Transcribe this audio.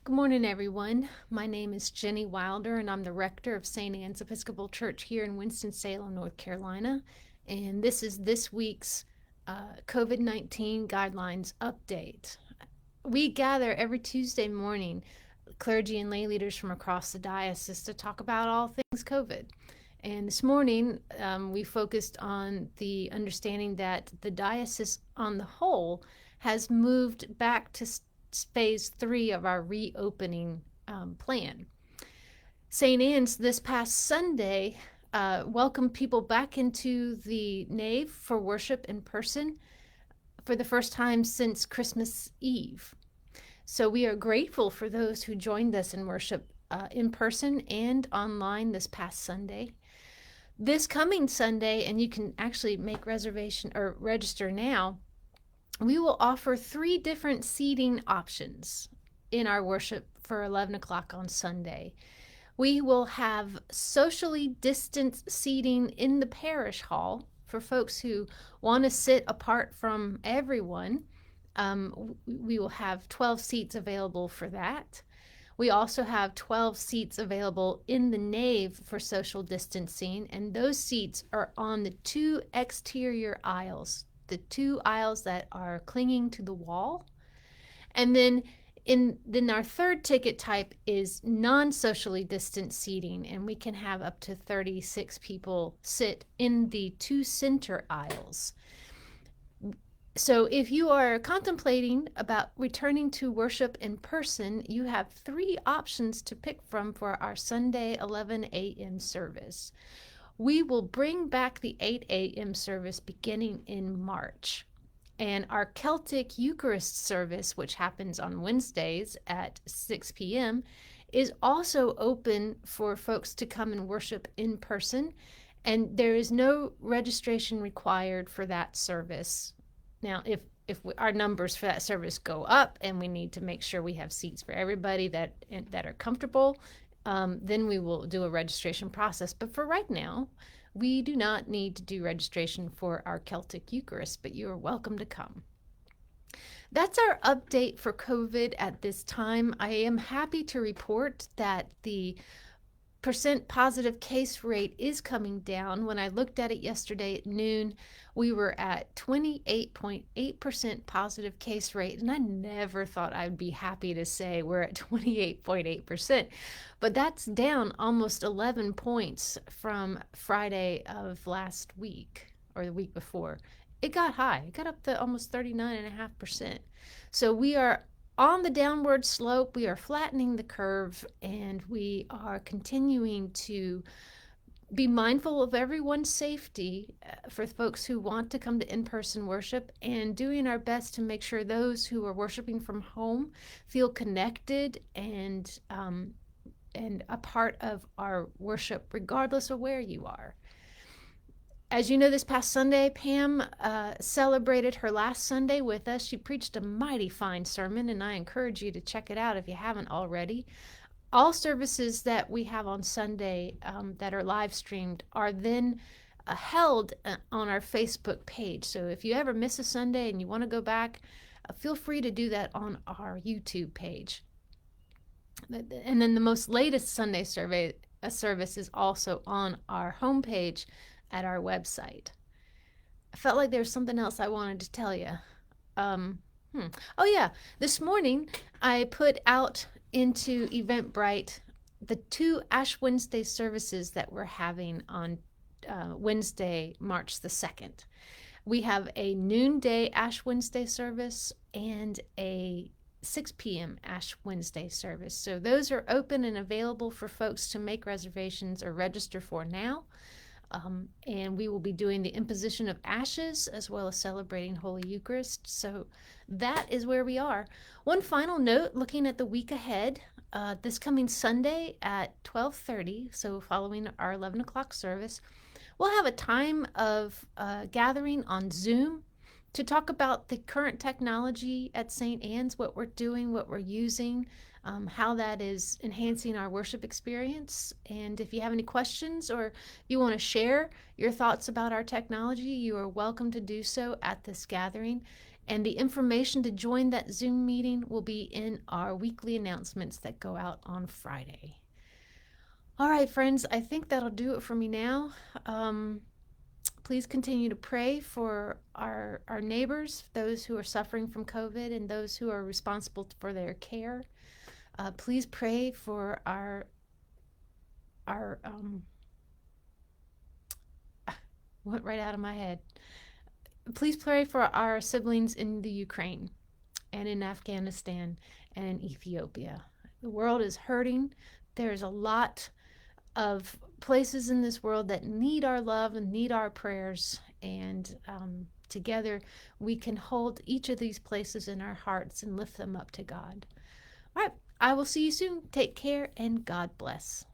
Good morning, everyone. My name is Jenny Wilder, and I'm the rector of St. Anne's Episcopal Church here in Winston-Salem, North Carolina. And this is this week's COVID-19 guidelines update. We gather every Tuesday morning, clergy and lay leaders from across the diocese to talk about all things COVID. And this morning, we focused on the understanding that the diocese on the whole has moved back to phase 3 of our reopening plan. St. Anne's this past Sunday welcomed people back into the nave for worship in person for the first time since Christmas Eve. So we are grateful for those who joined us in worship in person and online this past Sunday. This coming Sunday, and you can actually make reservation or register now, we will offer 3 different seating options in our worship for 11 o'clock on Sunday. We will have socially distanced seating in the parish hall for folks who want to sit apart from everyone. We will have 12 seats available for that. We also have 12 seats available in the nave for social distancing, and those seats are on the 2 exterior aisles, the 2 aisles that are clinging to the wall. And then our third ticket type is non-socially distant seating, and we can have up to 36 people sit in the 2 center aisles. So if you are contemplating about returning to worship in person, you have 3 options to pick from for our Sunday 11 a.m. service. We will bring back the 8 a.m. service beginning in March. And our Celtic Eucharist service, which happens on Wednesdays at 6 p.m., is also open for folks to come and worship in person. And there is no registration required for that service. Now, if our numbers for that service go up and we need to make sure we have seats for everybody that are comfortable, then we will do a registration process. But for right now, we do not need to do registration for our Celtic Eucharist, but you are welcome to come. That's our update for COVID at this time. I am happy to report that the percent positive case rate is coming down. When I looked at it yesterday at noon, we were at 28.8% positive case rate, and I never thought I'd be happy to say we're at 28.8%, but that's down almost 11 points from Friday of last week or the week before. It got high. It got up to almost 39.5%. So we are on the downward slope. We are flattening the curve, and we are continuing to be mindful of everyone's safety for folks who want to come to in-person worship, and doing our best to make sure those who are worshiping from home feel connected and a part of our worship regardless of where you are. As you know, this past Sunday, Pam celebrated her last Sunday with us. She preached a mighty fine sermon, and I encourage you to check it out if you haven't already. All services that we have on Sunday that are live streamed are then held on our Facebook page. So if you ever miss a Sunday and you want to go back, feel free to do that on our YouTube page. And then the most latest Sunday service is also on our homepage at our website. I felt like there was something else I wanted to tell you. Oh yeah, this morning I put out into Eventbrite the 2 Ash Wednesday services that we're having on Wednesday, March the 2nd. We have a noonday Ash Wednesday service and a 6 p.m. Ash Wednesday service. So those are open and available for folks to make reservations or register for now. And we will be doing the imposition of ashes as well as celebrating Holy Eucharist. So that is where we are. One final note, looking at the week ahead, this coming Sunday at 12:30, so following our 11 o'clock service, we'll have a time of gathering on Zoom to talk about the current technology at St. Anne's, what we're doing, what we're using, how that is enhancing our worship experience. And if you have any questions or you want to share your thoughts about our technology, you are welcome to do so at this gathering. And the information to join that Zoom meeting will be in our weekly announcements that go out on Friday. All right, friends, I think that'll do it for me now. Please continue to pray for our neighbors, those who are suffering from COVID and those who are responsible for their care. Please pray for our went right out of my head. Please pray for our siblings in the Ukraine and in Afghanistan and in Ethiopia. The world is hurting. There's a lot of places in this world that need our love and need our prayers. And together we can hold each of these places in our hearts and lift them up to God. All right. I will see you soon. Take care and God bless.